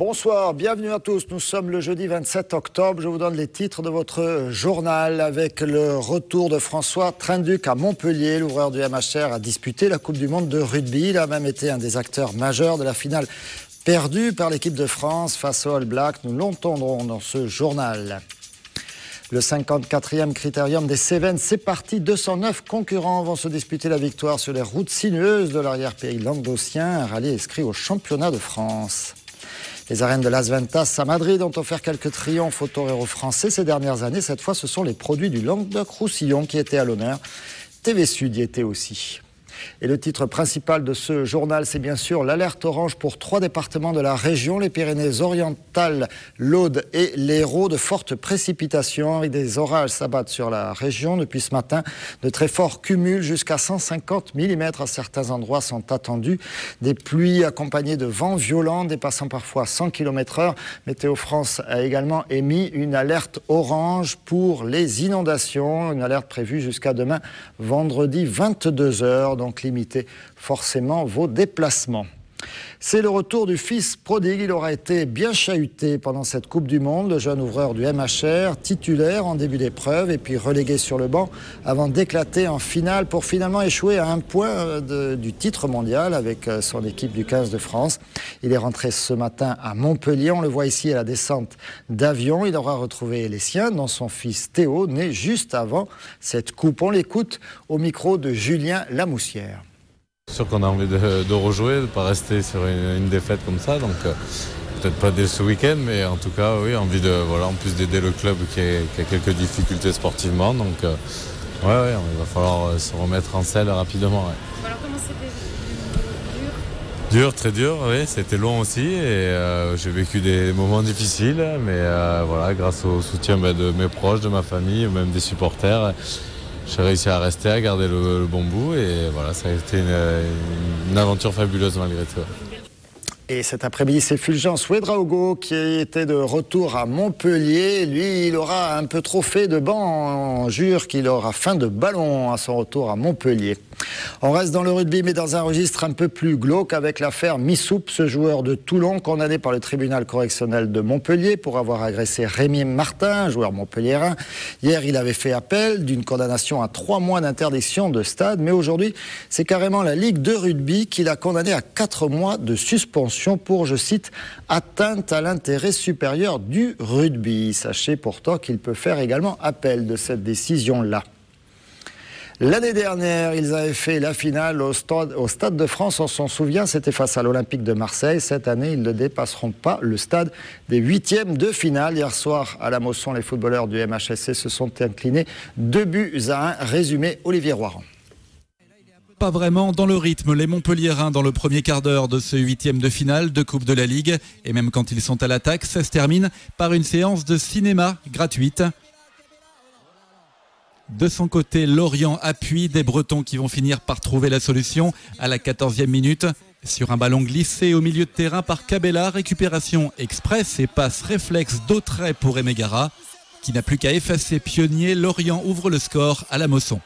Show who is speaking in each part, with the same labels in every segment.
Speaker 1: Bonsoir, bienvenue à tous. Nous sommes le jeudi 27 octobre. Je vous donne les titres de votre journal avec le retour de François Trinduc à Montpellier. L'ouvreur du MHR a disputé la Coupe du Monde de rugby. Il a même été un des acteurs majeurs de la finale perdue par l'équipe de France face aux All Blacks. Nous l'entendrons dans ce journal. Le 54e critérium des Cévennes, c'est parti. 209 concurrents vont se disputer la victoire sur les routes sinueuses de l'arrière-pays languedocien. Un rallye inscrit au championnat de France. Les arènes de Las Ventas à Madrid ont offert quelques triomphes aux toreros français ces dernières années. Cette fois, ce sont les produits du Languedoc-Roussillon qui étaient à l'honneur. TV Sud y était aussi. Et le titre principal de ce journal, c'est bien sûr l'alerte orange pour 3 départements de la région, les Pyrénées-Orientales, l'Aude et l'Hérault. De fortes précipitations avec des orages s'abattent sur la région depuis ce matin. De très forts cumuls jusqu'à 150 mm à certains endroits sont attendus. Des pluies accompagnées de vents violents dépassant parfois 100 km/h. Météo France a également émis une alerte orange pour les inondations. Une alerte prévue jusqu'à demain, vendredi 22h. Donc limitez forcément vos déplacements. C'est le retour du fils prodigue. Il aura été bien chahuté pendant cette Coupe du Monde. Le jeune ouvreur du MHR, titulaire en début d'épreuve et puis relégué sur le banc avant d'éclater en finale pour finalement échouer à un point du titre mondial avec son équipe du 15 de France. Il est rentré ce matin à Montpellier. On le voit ici à la descente d'avion. Il aura retrouvé les siens, dont son fils Théo, né juste avant cette Coupe. On l'écoute au micro de Julien Lamoussière.
Speaker 2: C'est sûr qu'on a envie de rejouer, de ne pas rester sur une défaite comme ça, donc peut-être pas dès ce week-end, mais en tout cas, oui, envie en plus d'aider le club qui a quelques difficultés sportivement, donc il va falloir se remettre en selle rapidement. Ouais.
Speaker 3: Alors comment c'était
Speaker 2: dur, très dur, oui, c'était long aussi, et j'ai vécu des moments difficiles, mais grâce au soutien de mes proches, de ma famille, même des supporters, j'ai réussi à rester, à garder le bon bout et voilà, ça a été une aventure fabuleuse malgré tout.
Speaker 1: Et cet après-midi, c'est Fulgence Ouedraogo qui était de retour à Montpellier. Lui, il aura un peu trop fait de banc. On jure qu'il aura faim de ballon à son retour à Montpellier. On reste dans le rugby, mais dans un registre un peu plus glauque avec l'affaire Missoup, ce joueur de Toulon condamné par le tribunal correctionnel de Montpellier pour avoir agressé Rémi Martin, un joueur montpelliérain. Hier, il avait fait appel d'une condamnation à 3 mois d'interdiction de stade, mais aujourd'hui, c'est carrément la Ligue de rugby qui l'a condamné à 4 mois de suspension pour, je cite, atteinte à l'intérêt supérieur du rugby. Sachez pourtant qu'il peut faire également appel de cette décision-là. L'année dernière, ils avaient fait la finale au Stade de France, on s'en souvient, c'était face à l'Olympique de Marseille. Cette année, ils ne dépasseront pas le stade des 8e de finale. Hier soir, à la Mosson, les footballeurs du MHSC se sont inclinés 2-1. Résumé, Olivier Roiran.
Speaker 4: Pas vraiment dans le rythme, les Montpelliérains dans le premier quart d'heure de ce 8e de finale de Coupe de la Ligue. Et même quand ils sont à l'attaque, ça se termine par une séance de cinéma gratuite. De son côté, Lorient appuie des Bretons qui vont finir par trouver la solution à la 14e minute. Sur un ballon glissé au milieu de terrain par Cabella, récupération express et passe réflexe d'Autrey pour Emegara, qui n'a plus qu'à effacer Pionnier. Lorient ouvre le score à la Mosson.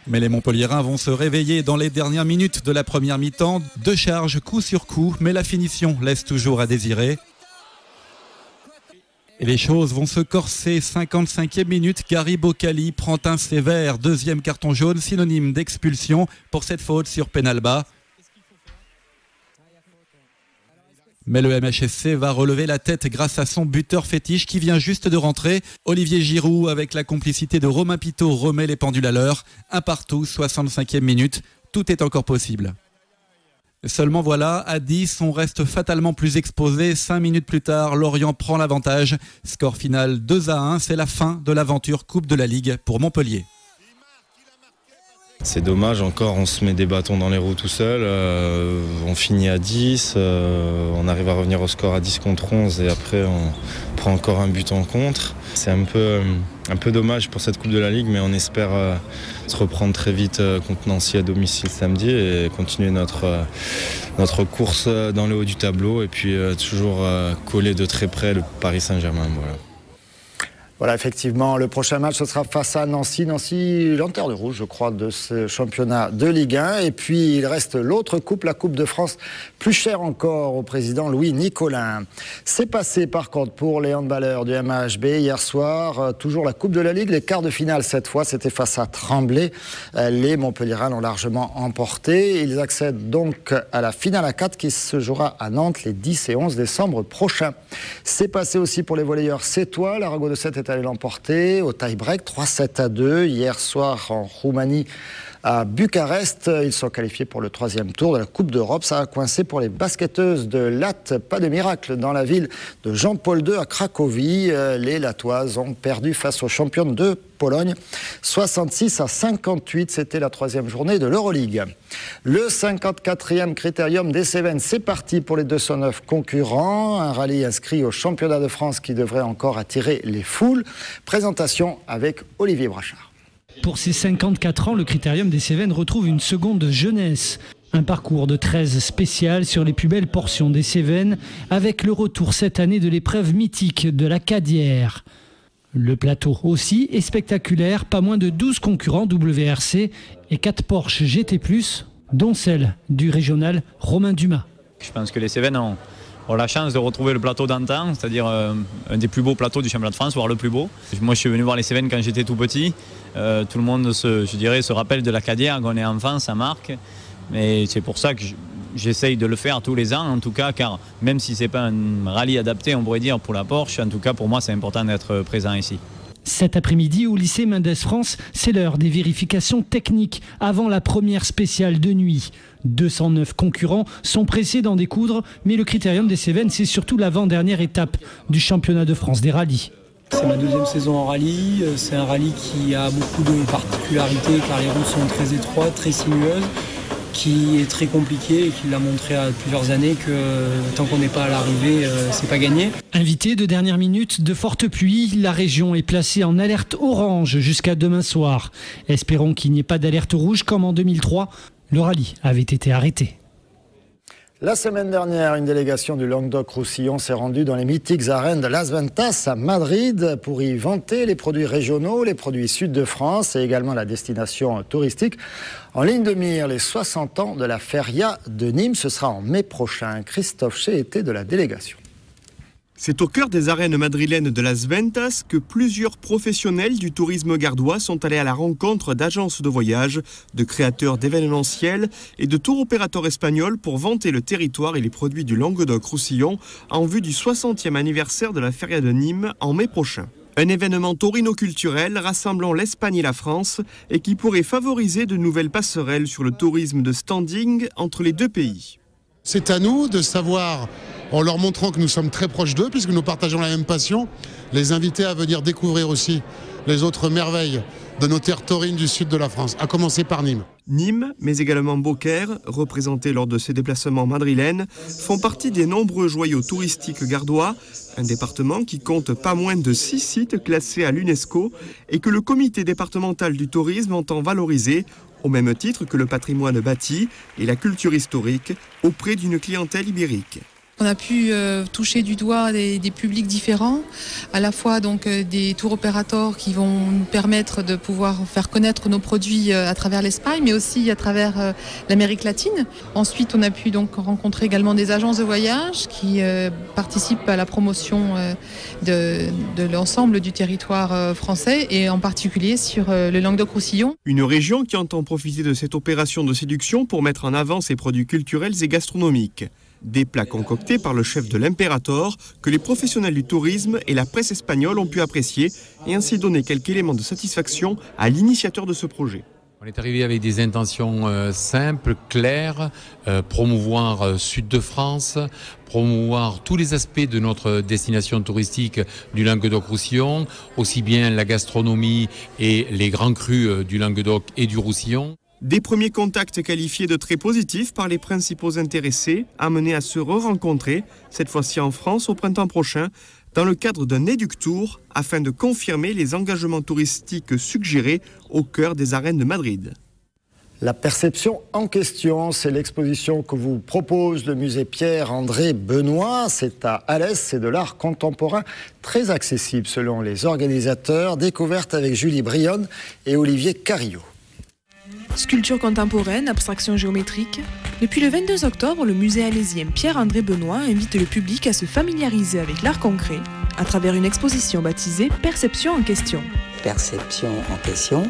Speaker 4: Mais les Montpelliérains vont se réveiller dans les dernières minutes de la première mi-temps. 2 charges coup sur coup, mais la finition laisse toujours à désirer. Et les choses vont se corser. 55e minute, Gary Bocali prend un sévère 2e carton jaune, synonyme d'expulsion pour cette faute sur Penalba. Mais le MHSC va relever la tête grâce à son buteur fétiche qui vient juste de rentrer. Olivier Giroud, avec la complicité de Romain Pitot, remet les pendules à l'heure. 1 partout, 65e minute. Tout est encore possible. Seulement voilà, à 10, on reste fatalement plus exposé. 5 minutes plus tard, Lorient prend l'avantage. Score final 2-1, c'est la fin de l'aventure Coupe de la Ligue pour Montpellier.
Speaker 5: C'est dommage, encore on se met des bâtons dans les roues tout seul, on finit à 10, on arrive à revenir au score à 10 contre 11 et après on prend encore un but en contre. C'est un peu dommage pour cette Coupe de la Ligue, mais on espère se reprendre très vite contre Nancy à domicile samedi et continuer notre course dans le haut du tableau et puis toujours coller de très près le Paris Saint-Germain. Voilà.
Speaker 1: Voilà, effectivement, le prochain match, ce sera face à Nancy. Nancy, lanterne rouge, je crois, de ce championnat de Ligue 1. Et puis, il reste l'autre coupe, la Coupe de France, plus chère encore au président Louis Nicolin. C'est passé, par contre, pour les handballeurs du MHB hier soir. Toujours la Coupe de la Ligue, les quarts de finale cette fois, c'était face à Tremblay. Les Montpelliérains l'ont largement emporté. Ils accèdent donc à la finale à 4 qui se jouera à Nantes les 10 et 11 décembre prochains. C'est passé aussi pour les volleyeurs sétois. L'Arago de 7 est allé l'emporter au tie-break 3-7-2 hier soir en Roumanie à Bucarest. Ils sont qualifiés pour le 3e tour de la Coupe d'Europe. Ça a coincé pour les basketteuses de Latte. Pas de miracle dans la ville de Jean-Paul II à Cracovie. Les Lattoises ont perdu face aux championnes de Pologne 66-58. C'était la 3e journée de l'Euroleague. Le 54e critérium des Cévennes, c'est parti pour les 209 concurrents. Un rallye inscrit au championnat de France qui devrait encore attirer les foules. Présentation avec Olivier Brachard.
Speaker 3: Pour ses 54 ans, le critérium des Cévennes retrouve une seconde jeunesse. Un parcours de 13 spécial sur les plus belles portions des Cévennes, avec le retour cette année de l'épreuve mythique de la Cadière. Le plateau aussi est spectaculaire, pas moins de 12 concurrents WRC et 4 Porsche GT+, dont celle du régional Romain Dumas.
Speaker 6: Je pense que les Cévennes ont la chance de retrouver le plateau d'antan, c'est-à-dire un des plus beaux plateaux du championnat de France, voire le plus beau. Moi, je suis venu voir les Cévennes quand j'étais tout petit. Tout le monde, se rappelle de la Cadière. Quand on est enfant, ça marque. Mais c'est pour ça que j'essaye de le faire tous les ans, en tout cas, car même si ce n'est pas un rallye adapté, on pourrait dire, pour la Porsche, en tout cas, pour moi, c'est important d'être présent ici.
Speaker 3: Cet après-midi, au lycée Mendes France, c'est l'heure des vérifications techniques avant la première spéciale de nuit. 209 concurrents sont pressés d'en découdre, mais le critérium des Cévennes, c'est surtout l'avant-dernière étape du championnat de France des rallyes.
Speaker 7: C'est ma 2e saison en rallye. C'est un rallye qui a beaucoup de particularités car les routes sont très étroites, très sinueuses, qui est très compliqué et qui l'a montré à plusieurs années que tant qu'on n'est pas à l'arrivée, c'est pas gagné.
Speaker 3: Invité de dernière minute de fortes pluies, la région est placée en alerte orange jusqu'à demain soir. Espérons qu'il n'y ait pas d'alerte rouge comme en 2003. Le rallye avait été arrêté.
Speaker 1: La semaine dernière, une délégation du Languedoc-Roussillon s'est rendue dans les mythiques arènes de Las Ventas à Madrid pour y vanter les produits régionaux, les produits sud de France et également la destination touristique. En ligne de mire, les 60 ans de la Feria de Nîmes, ce sera en mai prochain. Christophe Chez était de la délégation.
Speaker 8: C'est au cœur des arènes madrilènes de Las Ventas que plusieurs professionnels du tourisme gardois sont allés à la rencontre d'agences de voyage, de créateurs d'événementiels et de tour opérateurs espagnols pour vanter le territoire et les produits du Languedoc-Roussillon en vue du 60e anniversaire de la Feria de Nîmes en mai prochain. Un événement taurino-culturel rassemblant l'Espagne et la France et qui pourrait favoriser de nouvelles passerelles sur le tourisme de standing entre les deux pays.
Speaker 9: C'est à nous de savoir, en leur montrant que nous sommes très proches d'eux, puisque nous partageons la même passion, les inviter à venir découvrir aussi les autres merveilles de nos terres taurines du sud de la France, à commencer par Nîmes.
Speaker 8: Nîmes, mais également Beaucaire, représentés lors de ces déplacements madrilènes, font partie des nombreux joyaux touristiques gardois, un département qui compte pas moins de 6 sites classés à l'UNESCO et que le comité départemental du tourisme entend valoriser au même titre que le patrimoine bâti et la culture historique auprès d'une clientèle ibérique.
Speaker 10: On a pu toucher du doigt des publics différents, à la fois donc des tour opérateurs qui vont nous permettre de pouvoir faire connaître nos produits à travers l'Espagne, mais aussi à travers l'Amérique latine. Ensuite, on a pu donc rencontrer également des agences de voyage qui participent à la promotion de l'ensemble du territoire français et en particulier sur le Languedoc-Roussillon.
Speaker 8: Une région qui entend profiter de cette opération de séduction pour mettre en avant ses produits culturels et gastronomiques. Des plats concoctés par le chef de l'Imperator que les professionnels du tourisme et la presse espagnole ont pu apprécier et ainsi donner quelques éléments de satisfaction à l'initiateur de ce projet.
Speaker 11: On est arrivé avec des intentions simples, claires, promouvoir Sud de France, promouvoir tous les aspects de notre destination touristique du Languedoc-Roussillon, aussi bien la gastronomie et les grands crus du Languedoc et du Roussillon.
Speaker 8: Des premiers contacts qualifiés de très positifs par les principaux intéressés, amenés à se re-rencontrer, cette fois-ci en France au printemps prochain, dans le cadre d'un éduc-tour, afin de confirmer les engagements touristiques suggérés au cœur des arènes de Madrid.
Speaker 1: La perception en question, c'est l'exposition que vous propose le musée Pierre-André Benoît. C'est à Alès, c'est de l'art contemporain très accessible selon les organisateurs. Découverte avec Julie Brionne et Olivier Carillot.
Speaker 12: Sculpture contemporaine, abstraction géométrique. Depuis le 22 octobre, le musée alésien Pierre-André Benoît invite le public à se familiariser avec l'art concret à travers une exposition baptisée Perception en question.
Speaker 13: Perception en question,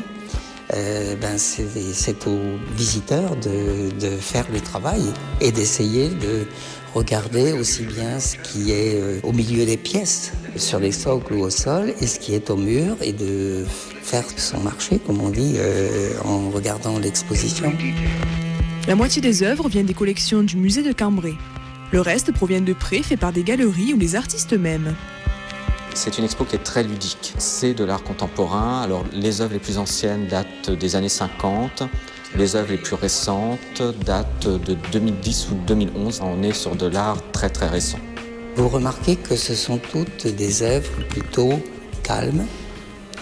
Speaker 13: c'est aux visiteurs de faire le travail et d'essayer de regarder aussi bien ce qui est au milieu des pièces, sur les socles ou au sol, et ce qui est au mur, et de faire son marché, comme on dit, en regardant l'exposition.
Speaker 12: La moitié des œuvres vient des collections du musée de Cambrai. Le reste provient de prêts faits par des galeries ou les artistes eux-mêmes.
Speaker 14: C'est une expo qui est très ludique. C'est de l'art contemporain. Alors, les œuvres les plus anciennes datent des années 50. Les œuvres les plus récentes datent de 2010 ou 2011. On est sur de l'art très très récent.
Speaker 13: Vous remarquez que ce sont toutes des œuvres plutôt calmes,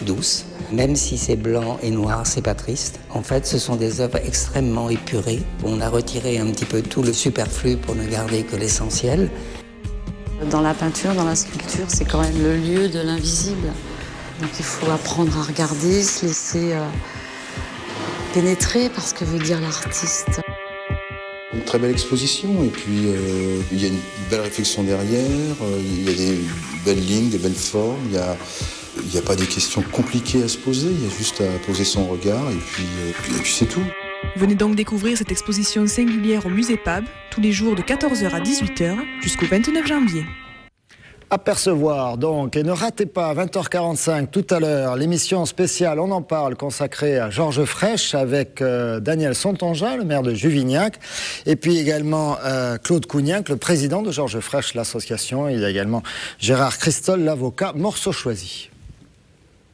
Speaker 13: douces. Même si c'est blanc et noir, c'est pas triste. En fait, ce sont des œuvres extrêmement épurées. On a retiré un petit peu tout le superflu pour ne garder que l'essentiel.
Speaker 15: Dans la peinture, dans la sculpture, c'est quand même le lieu de l'invisible. Donc il faut apprendre à regarder, se laisser pénétrer par ce que veut dire l'artiste.
Speaker 16: Une très belle exposition et puis il y a une belle réflexion derrière, il y a des belles lignes, des belles formes, il n'y a pas des questions compliquées à se poser, il y a juste à poser son regard et puis c'est tout.
Speaker 12: Venez donc découvrir cette exposition singulière au musée PAB, tous les jours de 14h à 18h jusqu'au 29 janvier.
Speaker 1: Apercevoir donc, et ne ratez pas à 20h45 tout à l'heure l'émission spéciale On en parle consacrée à Georges Frêche avec Daniel Sontongin, le maire de Juvignac, et puis également Claude Cougnac, le président de Georges Frêche, l'association. Il y a également Gérard Christol, l'avocat. Morceau choisi.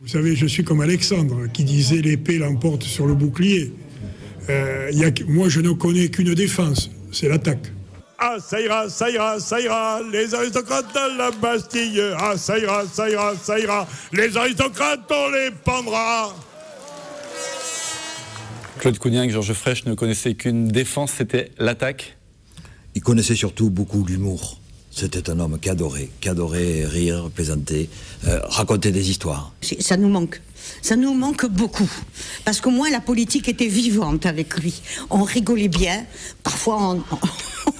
Speaker 17: Vous savez, je suis comme Alexandre qui disait l'épée l'emporte sur le bouclier. Moi, je ne connais qu'une défense, c'est l'attaque. Ah, ça ira, ça ira, ça ira, les aristocrates de la Bastille. Ah, ça ira, ça ira, ça ira, les aristocrates, on les pendra.
Speaker 18: Claude Cougnac, Georges Frêche ne connaissait qu'une défense, c'était l'attaque.
Speaker 19: Il connaissait surtout beaucoup l'humour. C'était un homme qui adorait rire, plaisanter, raconter des histoires.
Speaker 20: Ça nous manque. Ça nous manque beaucoup. Parce qu'au moins la politique était vivante avec lui. On rigolait bien. Parfois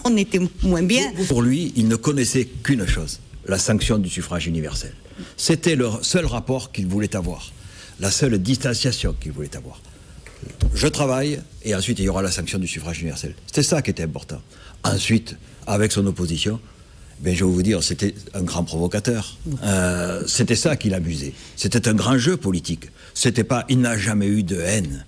Speaker 20: on était moins bien.
Speaker 19: Pour lui, il ne connaissait qu'une chose, la sanction du suffrage universel. C'était le seul rapport qu'il voulait avoir. La seule distanciation qu'il voulait avoir. Je travaille et ensuite il y aura la sanction du suffrage universel. C'était ça qui était important. Ensuite, avec son opposition, je vais vous dire, c'était un grand provocateur. C'était ça qui l'amusait. C'était un grand jeu politique. Il n'a jamais eu de haine.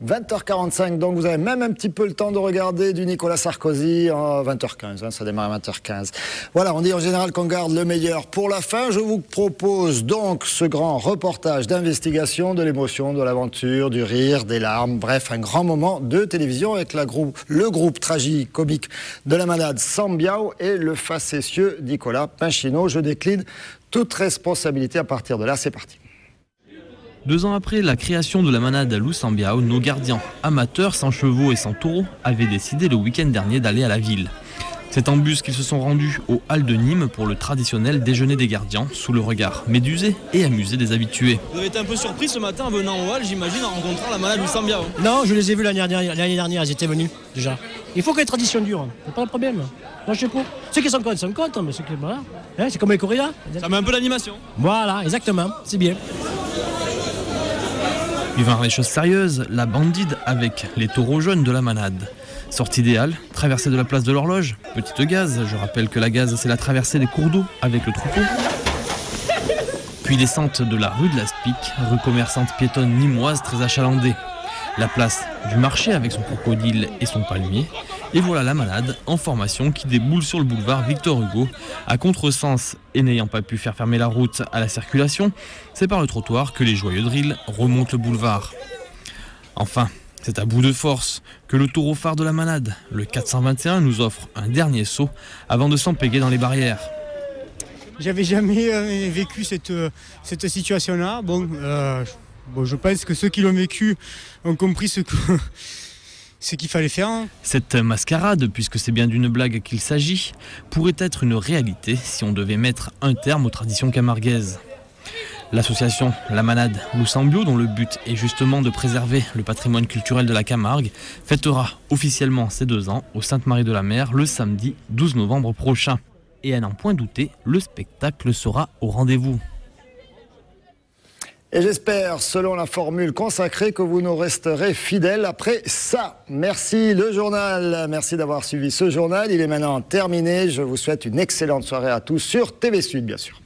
Speaker 1: 20h45, donc vous avez même un petit peu le temps de regarder du Nicolas Sarkozy en 20h15, ça démarre à 20h15. Voilà, on dit en général qu'on garde le meilleur pour la fin. Je vous propose donc ce grand reportage d'investigation, de l'émotion, de l'aventure, du rire, des larmes, bref, un grand moment de télévision avec le groupe tragique-comique de la Manade Sambiao et le facétieux Nicolas Pinchino. Je décline toute responsabilité à partir de là, c'est parti.
Speaker 21: 2 ans après la création de la Manade à Sambiao, nos gardiens, amateurs sans chevaux et sans taureaux, avaient décidé le week-end dernier d'aller à la ville. C'est en bus qu'ils se sont rendus aux Halles de Nîmes pour le traditionnel déjeuner des gardiens, sous le regard médusé et amusé des habitués.
Speaker 22: Vous avez été un peu surpris ce matin en venant aux Halles, j'imagine, en rencontrant la Manade Sambiao.
Speaker 23: Non, je les ai vus l'année dernière, ils étaient venus déjà. Il faut que les traditions durent, c'est pas un problème. Moi je sais pas. Ceux qui sont contents, mais ceux qui... Voilà. Hein, c'est comme les corridas.
Speaker 22: Ça met un peu d'animation.
Speaker 23: Voilà, exactement, c'est bien.
Speaker 21: Puis vinrent les choses sérieuses, la bandide avec les taureaux jaunes de la Manade. Sortie des Halles, traversée de la place de l'Horloge, petite gaze, je rappelle que la gaze c'est la traversée des cours d'eau avec le troupeau. Puis descente de la rue de la Spic, rue commerçante piétonne nîmoise très achalandée. La place du marché avec son crocodile et son palmier. Et voilà la Manade en formation qui déboule sur le boulevard Victor Hugo. À contresens et n'ayant pas pu faire fermer la route à la circulation, c'est par le trottoir que les joyeux drills remontent le boulevard. Enfin, c'est à bout de force que le taureau phare de la Manade, le 421, nous offre un dernier saut avant de s'empéguer dans les barrières.
Speaker 23: J'avais jamais vécu cette situation-là. Bon,
Speaker 2: Bon, je pense que ceux qui l'ont vécu ont compris ce qu'il fallait faire.
Speaker 21: Cette mascarade, puisque c'est bien d'une blague qu'il s'agit, pourrait être une réalité si on devait mettre un terme aux traditions camarguaises. L'association La Manade Loussambio, dont le but est justement de préserver le patrimoine culturel de la Camargue, fêtera officiellement ses 2 ans au Sainte-Marie-de-la-Mer le samedi 12 novembre prochain. Et à n'en point douter, le spectacle sera au rendez-vous.
Speaker 1: Et j'espère, selon la formule consacrée, que vous nous resterez fidèles après ça. Merci le journal, merci d'avoir suivi ce journal. Il est maintenant terminé. Je vous souhaite une excellente soirée à tous sur TV Sud, bien sûr.